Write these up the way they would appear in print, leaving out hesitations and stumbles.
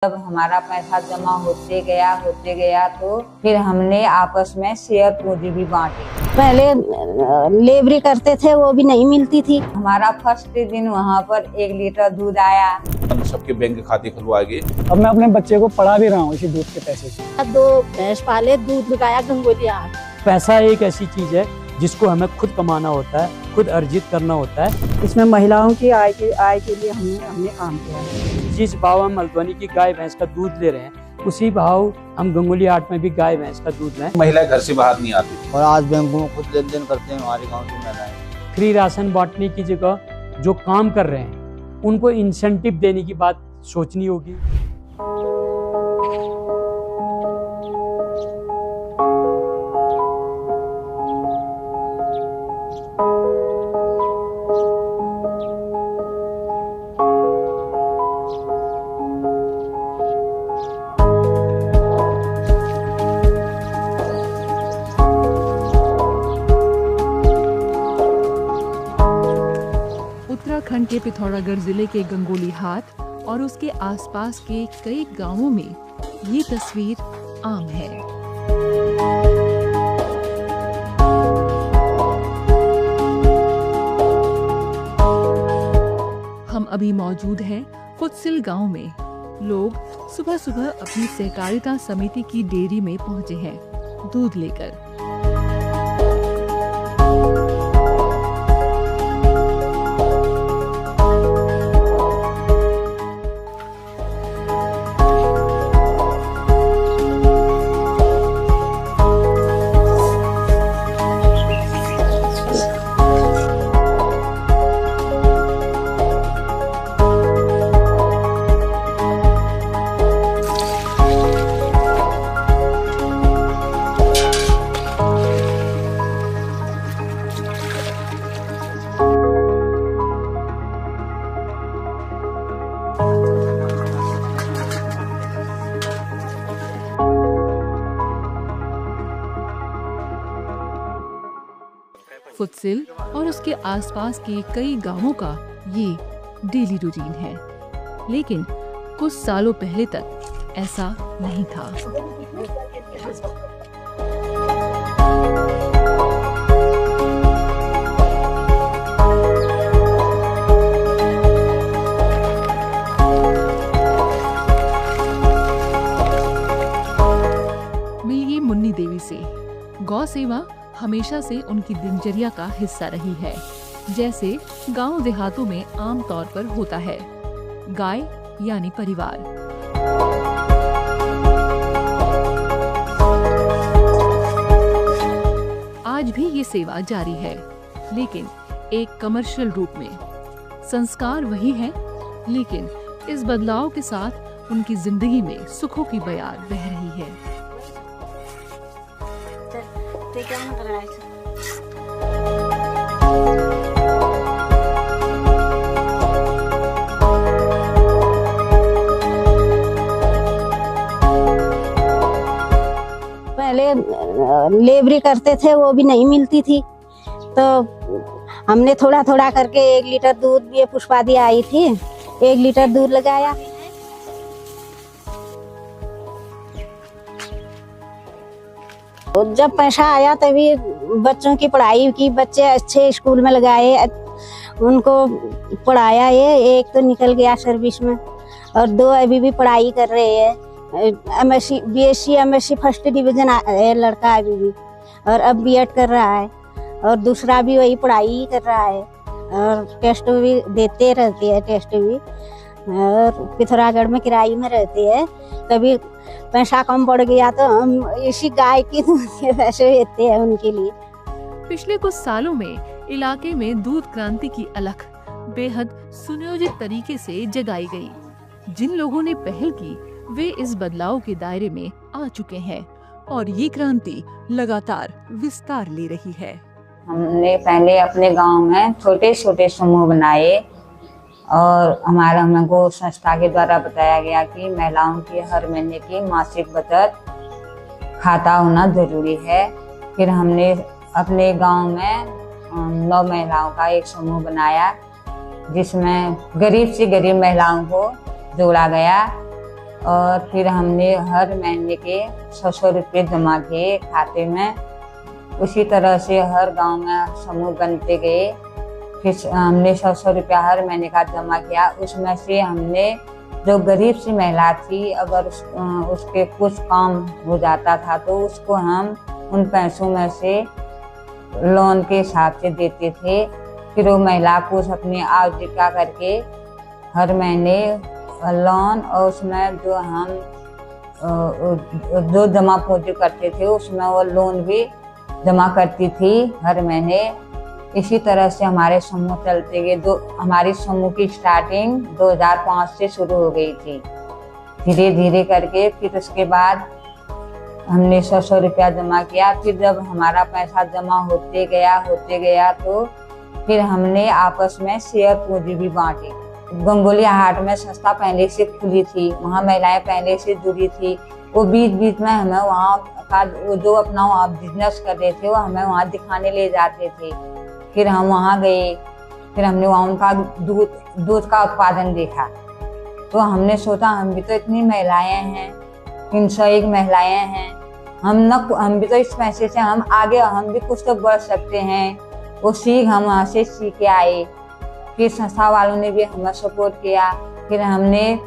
जब हमारा पैसा जमा होते गया तो फिर हमने आपस में शेयर पूंजी भी बांटी। पहले लेबरी करते थे, वो भी नहीं मिलती थी। हमारा फर्स्ट दिन वहाँ पर 1 लीटर दूध आया। हम सबके बैंक खाते खुलवा गए। अब मैं अपने बच्चे को पढ़ा भी रहा हूँ इसी दूध के पैसे से। 2 भैंस पाले, दूध लगाया गंगोली हाट। पैसा एक ऐसी चीज है जिसको हमें खुद कमाना होता है, खुद अर्जित करना होता है। इसमें महिलाओं की आय के लिए हमने काम किया है। जिस भाव हम मलद्वानी की गाय भैंस का दूध ले रहे हैं, उसी भाव हम गंगोली हाट में भी गाय भैंस का दूध लें। महिलाएं घर से बाहर नहीं आती और आज बैंकों में खुद लेन देन करते हैं हमारे गाँव की महिलाएं। फ्री राशन बांटने की जगह जो काम कर रहे हैं उनको इंसेंटिव देने की बात सोचनी होगी। उत्तराखंड के पिथौरागढ़ जिले के गंगोली हाट और उसके आसपास के कई गांवों में ये तस्वीर आम है। हम अभी मौजूद हैं फुत्सिल गांव में। लोग सुबह सुबह अपनी सहकारिता समिति की डेयरी में पहुंचे हैं दूध लेकर। फुत्सिल और उसके आसपास के कई गांवों का ये डेली रूटीन है, लेकिन कुछ सालों पहले तक ऐसा नहीं था। मिलिए मुन्नी देवी से। गौ सेवा हमेशा से उनकी दिनचर्या का हिस्सा रही है, जैसे गांव देहातों में आम तौर पर होता है। गाय यानी परिवार। आज भी ये सेवा जारी है, लेकिन एक कमर्शियल रूप में। संस्कार वही है, लेकिन इस बदलाव के साथ उनकी जिंदगी में सुखों की बयार बह रही है। पहले लेबरी करते थे, वो भी नहीं मिलती थी, तो हमने थोड़ा थोड़ा करके 1 लीटर दूध, ये पुष्पा दी आई थी, 1 लीटर दूध लगाया। जब पैसा आया तभी बच्चों की पढ़ाई की, बच्चे अच्छे स्कूल में लगाए, उनको पढ़ाया। ये एक तो निकल गया सर्विस में और 2 अभी भी पढ़ाई कर रहे हैं। MSc, BSc, MSc first division है लड़का अभी भी, और अब बीएड कर रहा है, और दूसरा भी वही पढ़ाई ही कर रहा है, और टेस्ट भी देते रहते हैं, टेस्ट भी। और पिथौरागढ़ में किराए में रहते हैं। कभी पैसा कम पड़ गया तो हम इसी गाय की दूध के पैसे देते हैं उनके लिए। पिछले कुछ सालों में इलाके में दूध क्रांति की अलख बेहद सुनियोजित तरीके से जगाई गई। जिन लोगों ने पहल की वे इस बदलाव के दायरे में आ चुके हैं, और ये क्रांति लगातार विस्तार ले रही है। हमने पहले अपने गांव में छोटे छोटे समूह बनाए, और हमें गो संस्था के द्वारा बताया गया कि महिलाओं की हर महीने की मासिक बचत खाता होना जरूरी है। फिर हमने अपने गांव में 9 महिलाओं का एक समूह बनाया, जिसमें गरीब से गरीब महिलाओं को जोड़ा गया और फिर हमने हर महीने के 100 रुपये जमा किए खाते में। उसी तरह से हर गांव में समूह बनते गए। फिर हमने 100 रुपया हर महीने का जमा किया। उसमें से हमने जो गरीब सी महिला थी, अगर उसके कुछ काम हो जाता था तो उसको हम उन पैसों में से लोन के हिसाब से देते थे। फिर वो महिला को अपनी आजीविका करके हर महीने लोन, और उसमें जो हम जो जमा पूंजी करते थे उसमें वो लोन भी जमा करती थी हर महीने। इसी तरह से हमारे समूह चलते गए। जो हमारी समूह की स्टार्टिंग 2005 से शुरू हो गई थी, धीरे धीरे करके। फिर उसके बाद हमने 100 रुपया जमा किया। फिर जब हमारा पैसा जमा होते गया तो फिर हमने आपस में शेयर पूंजी भी बांटी। गंगोली हाट में संस्था पहले से खुली थी, वहाँ महिलाएं पहले से जुड़ी थी। वो बीच बीच में हमें वहाँ का जो अपना वहाँ बिजनेस कर रहे थे वो हमें वहाँ दिखाने ले जाते थे। फिर हम वहाँ गए। फिर हमने वहाँ उनका दूध का उत्पादन देखा। तो हमने सोचा हम भी तो इतनी महिलाएं हैं, 301 महिलाएं हैं, हम भी तो इस पैसे से हम आगे हम भी कुछ तो बढ़ सकते हैं। वो हम वहाँ से सीख के आए। फिर संस्था वालों ने भी हमें सपोर्ट किया। फिर हमने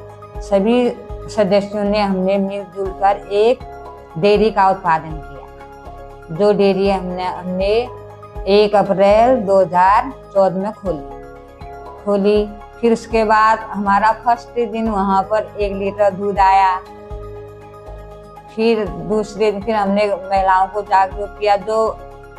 सभी सदस्यों ने हमने मिलजुल कर एक डेयरी का उत्पादन किया। जो डेयरी हमने 1 अप्रैल 2014 में खोली। फिर उसके बाद हमारा फर्स्ट दिन वहाँ पर 1 लीटर दूध आया। फिर दूसरे दिन फिर हमने महिलाओं को जागरूक किया जो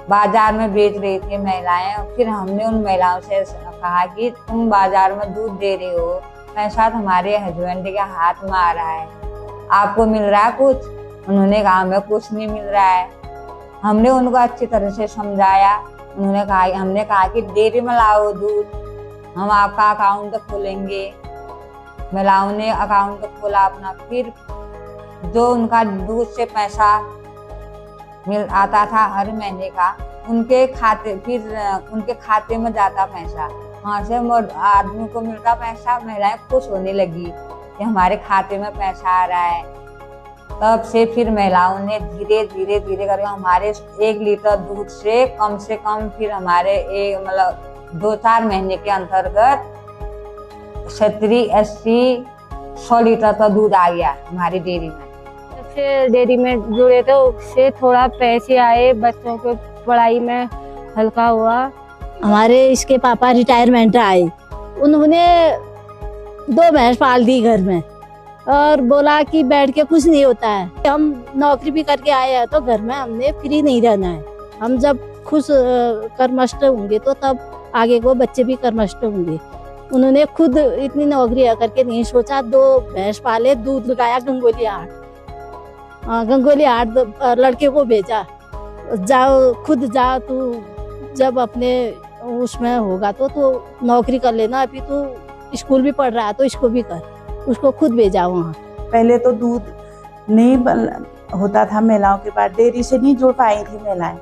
बाजार में बेच रही थी महिलाएं। फिर हमने उन महिलाओं से कहा कि तुम बाजार में दूध दे रहे हो, पैसा तुम्हारे हस्बैंड के हाथ में आ रहा है, आपको मिल रहा है कुछ? उन्होंने कहा हमें कुछ नहीं मिल रहा है। हमने उनको अच्छी तरह से समझाया। हमने कहा कि डेयरी में लाओ दूध, हम आपका अकाउंट खोलेंगे। महिलाओं ने अकाउंट खोला अपना। फिर जो उनका दूध से पैसा मिल आता था हर महीने का, उनके खाते में जाता पैसा। वहाँ से आदमी को मिलता पैसा, महिलाएं खुश होने लगी कि हमारे खाते में पैसा आ रहा है। तब से फिर महिलाओं ने धीरे धीरे करके हमारे 1 लीटर दूध से कम फिर हमारे 2-4 महीने के अंतर्गत 70, 80, 100 लीटर का दूध आ गया हमारी डेयरी में। जब से डेयरी में जुड़े थे उससे थोड़ा पैसे आए, बच्चों के पढ़ाई में हल्का हुआ। हमारे इसके पापा रिटायरमेंट आए, उन्होंने 2 भैंस पाल दी घर में और बोला कि बैठ के कुछ नहीं होता है। हम नौकरी भी करके आए हैं तो घर में हमने फ्री नहीं रहना है। हम जब खुश कर्मष्ट होंगे तो तब आगे को बच्चे भी कर्मष्ट होंगे। उन्होंने खुद इतनी नौकरी करके नहीं सोचा, 2 भैंस पाले, दूध लगाया गंगोली हाट लड़के को भेजा, जाओ खुद जाओ, तू जब अपने उसमें होगा तो नौकरी कर लेना, अभी तू स्कूल भी पढ़ रहा है तो इसको भी कर। उसको खुद भेजा वहाँ। पहले तो दूध नहीं होता था महिलाओं के पास, डेयरी से नहीं जुड़ पाई थी महिलाएं।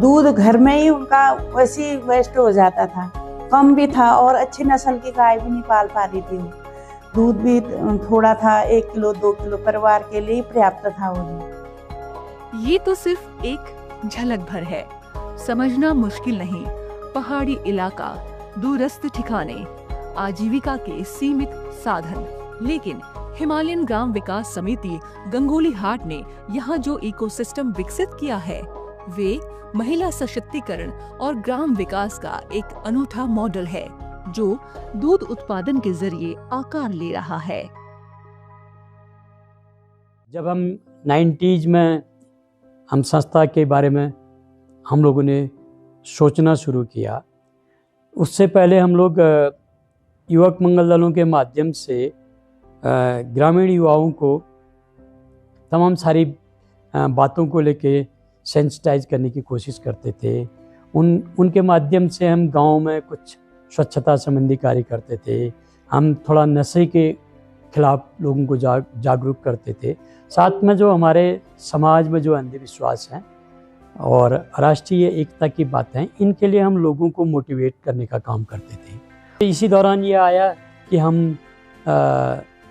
दूध घर में ही उनका वैसे ही वेस्ट हो जाता था, कम भी था और अच्छी नस्ल की गाय भी नहीं पाल पा रही थी। दूध भी थोड़ा था, 1 किलो 2 किलो परिवार के लिए पर्याप्त था वो दूध। ये तो सिर्फ एक झलक भर है, समझना मुश्किल नहीं। पहाड़ी इलाका, दूरस्थ ठिकाने, आजीविका के सीमित साधन, लेकिन हिमालयन ग्राम विकास समिति गंगोली हाट ने यहाँ जो इकोसिस्टम विकसित किया है वे महिला सशक्तिकरण और ग्राम विकास का एक अनूठा मॉडल है जो दूध उत्पादन के जरिए आकार ले रहा है। जब हम 90s में हम संस्था के बारे में हम लोगों ने सोचना शुरू किया, उससे पहले हम लोग युवक मंगल दलों के माध्यम से ग्रामीण युवाओं को तमाम सारी बातों को लेके सेंसिटाइज करने की कोशिश करते थे। उनके माध्यम से हम गांव में कुछ स्वच्छता संबंधी कार्य करते थे। हम थोड़ा नशे के खिलाफ लोगों को जागरूक करते थे। साथ में जो हमारे समाज में जो अंधविश्वास हैं और राष्ट्रीय एकता की बातें, इनके लिए हम लोगों को मोटिवेट करने का काम करते थे। इसी दौरान ये आया कि हम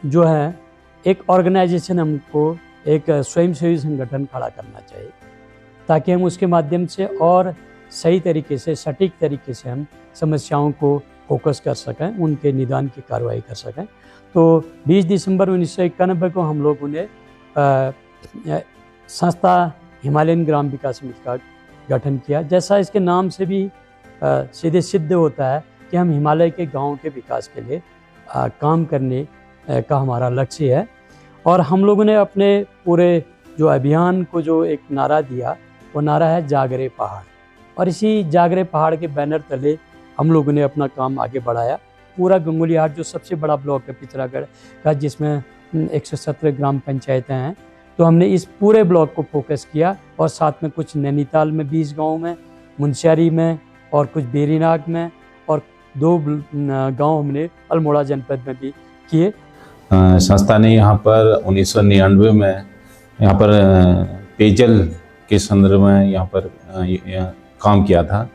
जो है एक ऑर्गेनाइजेशन हमको एक स्वयंसेवी संगठन खड़ा करना चाहिए ताकि हम उसके माध्यम से और सही तरीके से सटीक तरीके से हम समस्याओं को फोकस कर सकें, उनके निदान की कार्रवाई कर सकें। तो 20 दिसंबर 1991 को हम लोगों ने संस्था हिमालयन ग्राम विकास समिति का गठन किया। जैसा इसके नाम से भी सीधे सिद्ध होता है कि हम हिमालय के गाँव के विकास के लिए काम करने का हमारा लक्ष्य है। और हम लोगों ने अपने पूरे जो अभियान को जो एक नारा दिया, वो नारा है जागरे पहाड़। और इसी जागरे पहाड़ के बैनर तले हम लोगों ने अपना काम आगे बढ़ाया। पूरा गंगोलीहाट जो सबसे बड़ा ब्लॉक है पिथौरागढ़ का, जिसमें 117 ग्राम पंचायतें हैं, तो हमने इस पूरे ब्लॉक को फोकस किया। और साथ में कुछ नैनीताल में 20 गाँव में, मुनस्यारी में और कुछ बेरीनाग में, और 2 गाँव हमने अल्मोड़ा जनपद में भी किए। संस्था ने यहाँ पर 1999 में यहाँ पर पेयजल के संदर्भ में यहाँ पर काम किया था।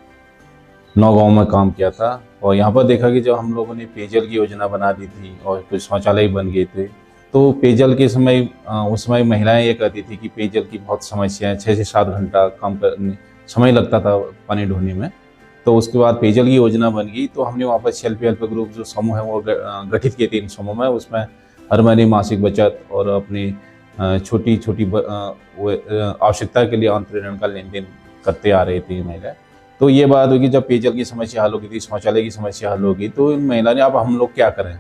9 गाँव में काम किया था। और यहाँ पर देखा कि जब हम लोगों ने पेयजल की योजना बना दी थी और कुछ शौचालय बन गए थे, तो पेयजल के समय उस समय महिलाएं ये कहती थी कि पेयजल की बहुत समस्या है, 6 से 7 घंटा काम करने समय लगता था पानी ढोने में। तो उसके बाद पेयजल की योजना बन गई, तो हमने वहाँ पर सेल्फ हेल्प ग्रुप जो समूह है वो गठित किए 3 समूह में। उसमें हर महीने मासिक बचत और अपनी छोटी छोटी आवश्यकता के लिए अंतरण का लेन देन करते आ रही थी महिलाएं। तो ये बात होगी जब पेयजल की समस्या हल होगी थी, शौचालय की समस्या हल होगी, तो इन महिला ने अब हम लोग क्या करें,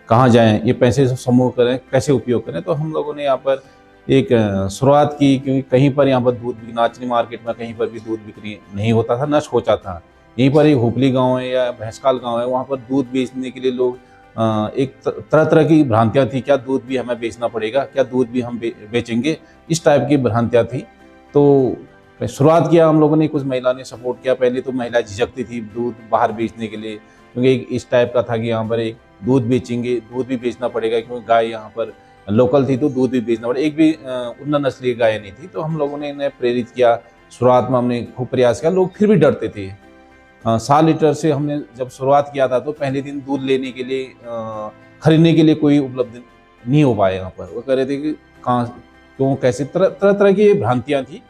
कहाँ जाएं, ये पैसे समूह करें, कैसे उपयोग करें। तो हम लोगों ने यहाँ पर एक शुरुआत की, क्योंकि कहीं पर यहाँ पर दूध नाचनी मार्केट में कहीं पर भी दूध बिक्री नहीं होता था, नष्ट होता था। यहीं पर एक हुपली गांव है या भैंसकाल गांव है, वहाँ पर दूध बेचने के लिए लोग एक तरह तरह की भ्रांतियाँ थी, क्या दूध भी हमें बेचना पड़ेगा, क्या दूध भी हम बेचेंगे, इस टाइप की भ्रांतियाँ थी। तो शुरुआत किया हम लोगों ने, कुछ महिला ने सपोर्ट किया। पहले तो महिला झिझकती थी दूध बाहर बेचने के लिए, क्योंकि एक इस टाइप का था कि यहाँ पर एक दूध बेचेंगे, दूध भी बेचना पड़ेगा, क्योंकि गाय यहाँ पर लोकल थी तो दूध भी बेचना पड़ेगा। एक भी उन्नत नस्ल की गाय नहीं थी। तो हम लोगों ने इन्हें प्रेरित किया। शुरुआत में हमने खूब प्रयास किया, लोग फिर भी डरते थे। 100 लीटर से हमने जब शुरुआत किया था, तो पहले दिन दूध लेने के लिए खरीदने के लिए कोई उपलब्ध नहीं हो पाया। यहाँ पर वो कह रहे थे कि कहाँ क्यों कैसे, तरह तरह की भ्रांतियाँ थी।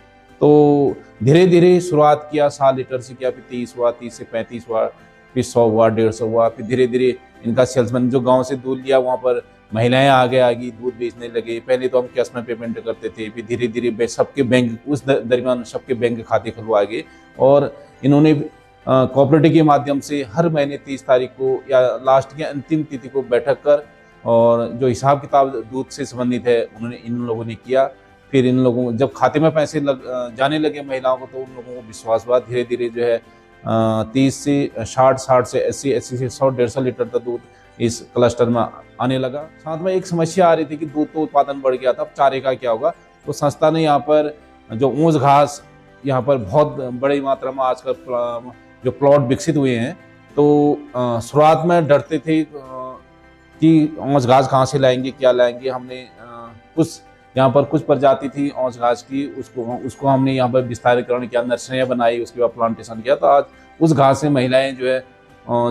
तो धीरे धीरे शुरुआत किया, 100 लीटर से किया, फिर 30 हुआ, 30 से 35 हुआ, फिर 100 हुआ, 150 हुआ। फिर धीरे धीरे इनका सेल्समैन जो गांव से दूध लिया, वहाँ पर महिलाएं आगे दूध बेचने लगे। पहले तो हम कैश में पेमेंट करते थे, फिर धीरे धीरे सबके बैंक, उस दरमियान सबके बैंक खाते खुलवा गए। और इन्होंने कोऑपरेटिव के माध्यम से हर महीने 30 तारीख को या लास्ट की अंतिम तिथि को बैठक कर, और जो हिसाब किताब दूध से संबंधित है उन्होंने इन लोगों ने किया। फिर इन लोगों जब खाते में पैसे जाने लगे महिलाओं को, तो उन लोगों को विश्वास हुआ। धीरे धीरे जो है 30 से 60, 60 से 80, 80 से 100, 150 लीटर तक दूध इस क्लस्टर में आने लगा। साथ में एक समस्या आ रही थी कि दूध तो उत्पादन बढ़ गया था, अब चारे का क्या होगा। तो संस्था ने यहाँ पर जो ऊँच घास यहाँ पर बहुत बड़ी मात्रा में आजकल जो प्लॉट विकसित हुए हैं, तो शुरुआत में डरते थे कि ऊँच घास कहाँ से लाएंगे, क्या लाएंगे। हमने कुछ यहाँ पर कुछ प्रजाति थी ऊँच घास की, उसको हमने यहाँ पर विस्तारीकरण किया, नर्सरियाँ बनाई, उसके बाद प्लांटेशन किया। तो आज उस घास से महिलाएं जो है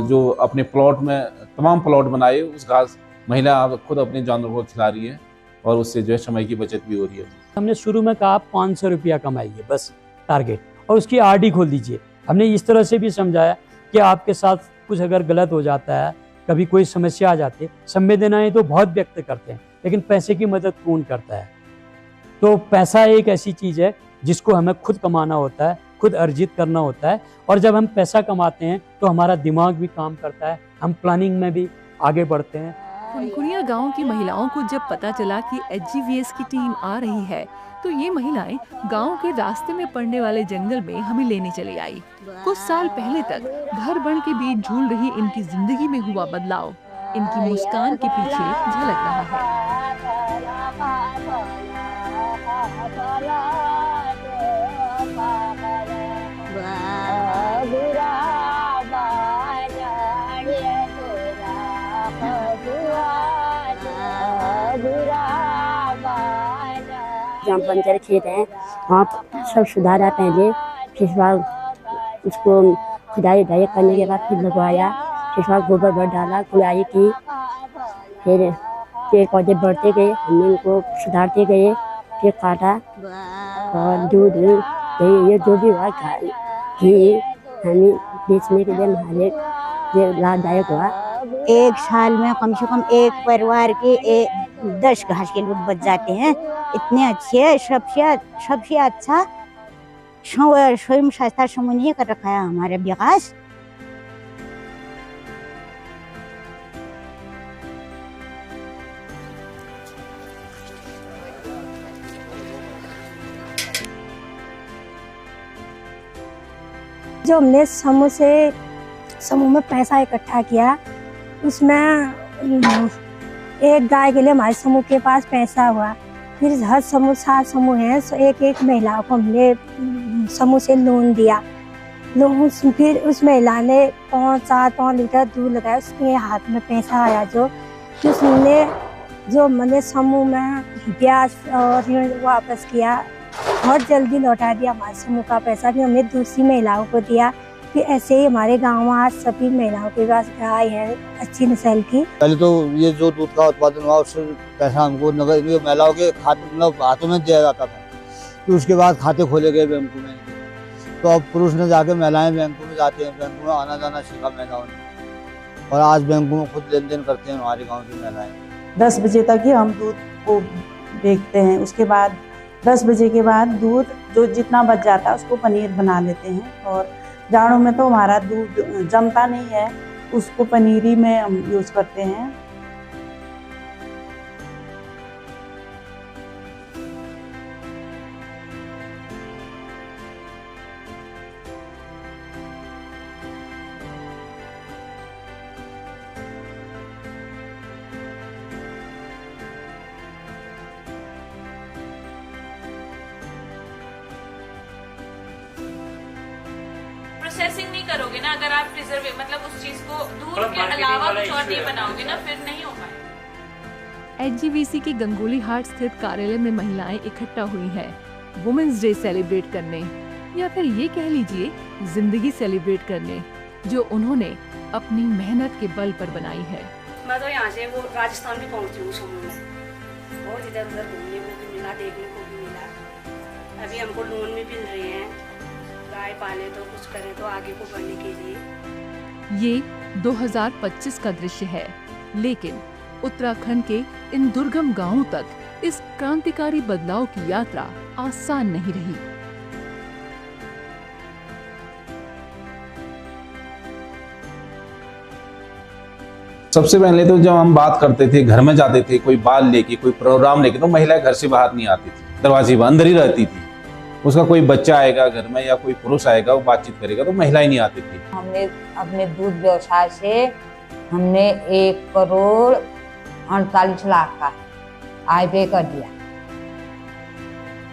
जो अपने प्लॉट में तमाम प्लॉट बनाए, उस घास महिला खुद अपने जानवरों को खिला रही है, और उससे जो है समय की बचत भी हो रही है। हमने शुरू में कहा 500 रुपया कमाइए बस टारगेट, और उसकी आरडी खोल दीजिए। हमने इस तरह से भी समझाया कि आपके साथ कुछ अगर गलत हो जाता है, कभी कोई समस्या आ जाती है, संवेदनाएं तो बहुत व्यक्त करते हैं, लेकिन पैसे की मदद कौन करता है। तो पैसा एक ऐसी चीज़ है जिसको हमें खुद कमाना होता है, खुद अर्जित करना होता है। और जब हम पैसा कमाते हैं तो हमारा दिमाग भी काम करता है, हम प्लानिंग में भी आगे बढ़ते हैं। फुनखुनिया गांव की महिलाओं को जब पता चला कि HGVS की टीम आ रही है, तो ये महिलाएं गांव के रास्ते में पड़ने वाले जंगल में हमें लेने चली आई। कुछ साल पहले तक घर बन के बीच झूल रही इनकी जिंदगी में हुआ बदलाव इनकी मुस्कान के पीछे झलक रहा है। जहाँ पंचर खेत है वहाँ सब सुधारा पहले, फिर बाद उसको खुदाई उदाई करने के बाद फिर लगवाया, फिर बाद गोबर भर डाला, खुदाई की, फिर पेड़ पौधे बढ़ते गए, हमने उनको सुधारते गए, फिर काटा और दूध दही ये जो भी हुआ घी हमें बेचने के लिए हमारे लिए लाभदायक हुआ। एक साल में कम से कम एक परिवार के 10 घास के दूध बच जाते हैं। इतने अच्छे सबसे अच्छा स्वयं सहायता समूह ने कर रखा है हमारे विकास। जो हमने समूह में पैसा इकट्ठा किया, उसमें एक गाय के लिए हमारे समूह के पास पैसा हुआ। फिर हर समूह 7 समूह हैं, एक महिला को हमने समूह से लोन दिया। लोन फिर उस महिला ने 5 लीटर दूध लगाया, उसके हाथ में पैसा आया जो मैंने समूह में ब्याज और ऋण वापस किया और जल्दी लौटा दिया हमारे समूह का पैसा। फिर हमने दूसरी महिलाओं को दिया। फिर ऐसे ही हमारे गांव में आज सभी महिलाओं के पास गाय है अच्छी नस्ल की। पहले तो ये जो दूध का उत्पादन हुआ उससे पैसा हमको नगद महिलाओं के खाते हाथों में दिया जाता था। फिर उसके बाद खाते खोले गए बैंकों में, तो अब पुरुष ने जाके महिलाएं बैंकों में जाते हैं, बैंकों में आना जाना सीखा महिलाओं ने और आज बैंकों में खुद लेन देन करते हैं हमारे गाँव की महिलाएं। 10 बजे तक ही हम दूध को बेचते हैं। उसके बाद 10 बजे के बाद दूध जो जितना बच जाता है उसको पनीर बना लेते हैं। और जाड़ों में तो हमारा दूध जमता नहीं है, उसको पनीरी में हम यूज़ करते हैं। प्रोसेसिंग नहीं करोगे ना, अगर आप प्रिजर्व मतलब उस चीज को दूध के अलावा कुछ और नहीं बनाओगे ना, फिर नहीं हो पाएगा। एचजीवीसी के गंगोली हाट स्थित कार्यालय में महिलाएं इकट्ठा हुई हैं वुमेन्स डे सेलिब्रेट करने, या फिर ये कह लीजिए जिंदगी सेलिब्रेट करने, जो उन्होंने अपनी मेहनत के बल पर बनाई है। मैं तो यहाँ से वो राजस्थान भी पहुँची हूँ समूह में, बहुत इधर उधर घूमने को भी मिला, देखने को भी मिला। अभी हमको लोन भी मिल रहे हैं, गाय पाले तो कुछ करें तो आगे को बढ़ने के लिए। ये 2025 का दृश्य है, लेकिन उत्तराखंड के इन दुर्गम गांवों तक इस क्रांतिकारी बदलाव की यात्रा आसान नहीं रही। सबसे पहले तो जब हम बात करते थे, घर में जाते थे, कोई बाल लेके, कोई प्रोग्राम लेके, तो महिला घर से बाहर नहीं आती थी, दरवाजे बंद अंदर ही रहती थी। उसका कोई बच्चा आएगा घर में या कोई पुरुष आएगा, वो बातचीत करेगा, तो महिला ही नहीं आती थी। हमने अपने दूध व्यवसाय से हमने 1 करोड़ 48 लाख का आय व्यय कर दिया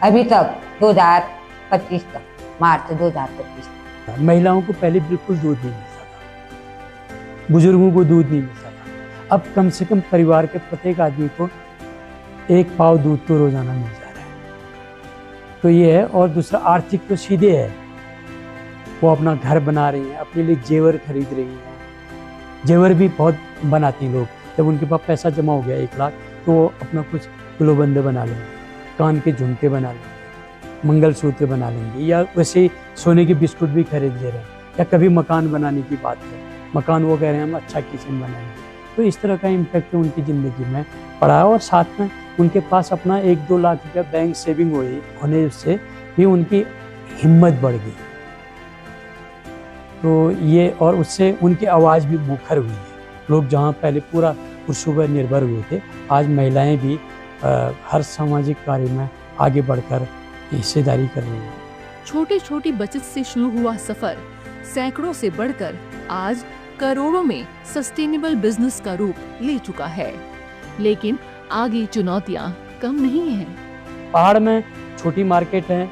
अभी तक 2025 तक, मार्च 2025 तक। महिलाओं को पहले बिल्कुल दूध नहीं मिलता था, बुजुर्गों को दूध नहीं मिलता था। अब कम से कम परिवार के प्रत्येक आदमी को 1 पाव दूध तो रोजाना मिल जाता है। तो ये है। और दूसरा आर्थिक तो सीधे है, वो अपना घर बना रही हैं, अपने लिए जेवर खरीद रही हैं। जेवर भी बहुत बनाती लोग, जब उनके पास पैसा जमा हो गया 1 लाख, तो वो अपना कुछ गुलोबंदे बना लेंगे, कान के झुमके बना लेंगे, मंगलसूत्र बना लेंगे, या वैसे सोने के बिस्कुट भी खरीद ले रहे हैं। या कभी मकान बनाने की बात है, मकान वो कह रहे हैं हम अच्छा किचन बनाएंगे। तो इस तरह का इम्पैक्ट उनकी ज़िंदगी में पड़ा। और साथ में उनके पास अपना 1-2 लाख रुपया बैंक सेविंग होने से भी उनकी हिम्मत बढ़ गई। तो ये, और उससे उनकी आवाज़ भी मुखर हुई है। लोग जहाँ पहले पूरा पुरुषों पर निर्भर हुए थे, आज महिलाएं भी हर सामाजिक कार्य में आगे बढ़कर हिस्सेदारी कर रही हैं। छोटी छोटी बचत से शुरू हुआ सफर सैकड़ों से बढ़कर आज करोड़ों में सस्टेनेबल बिजनेस का रूप ले चुका है। लेकिन आगे चुनौतियां कम नहीं हैं। पहाड़ में छोटी मार्केट है,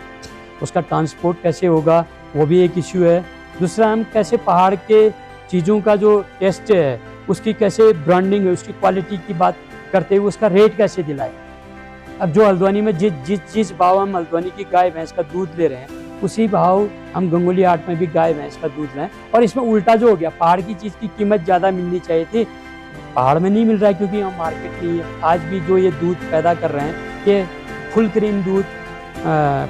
उसका ट्रांसपोर्ट कैसे होगा वो भी एक इश्यू है। दूसरा, हम कैसे पहाड़ के चीज़ों का जो टेस्ट है उसकी कैसे ब्रांडिंग है, उसकी क्वालिटी की बात करते हुए उसका रेट कैसे दिलाए। अब जो हल्द्वानी में जिस भाव हम हल्द्वानी की गाय भैंस का दूध ले रहे हैं, उसी भाव हम गंगोली हाट में भी गाय भैंस का दूध लें। और इसमें उल्टा जो हो गया, पहाड़ की चीज़ की कीमत ज़्यादा मिलनी चाहिए थी, पहाड़ में नहीं मिल रहा है क्योंकि यहाँ मार्केट नहीं है। आज भी जो ये दूध पैदा कर रहे हैं, ये फुल क्रीम दूध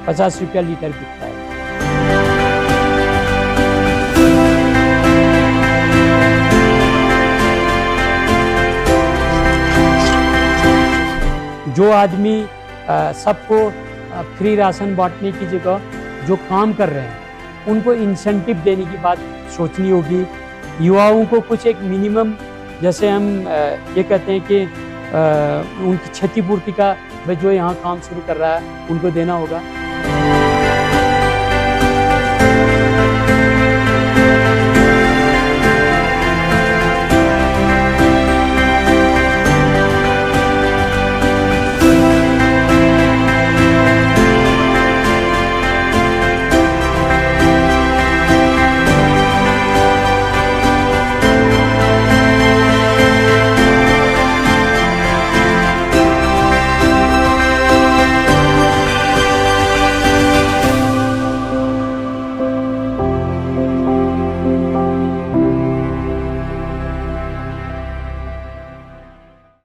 50 रुपया लीटर बिकता है। जो आदमी सबको फ्री राशन बांटने की जगह जो काम कर रहे हैं उनको इंसेंटिव देने की बात सोचनी होगी। युवाओं को कुछ एक मिनिमम, जैसे हम ये कहते हैं कि उनकी क्षतिपूर्ति का जो यहाँ काम शुरू कर रहा है उनको देना होगा।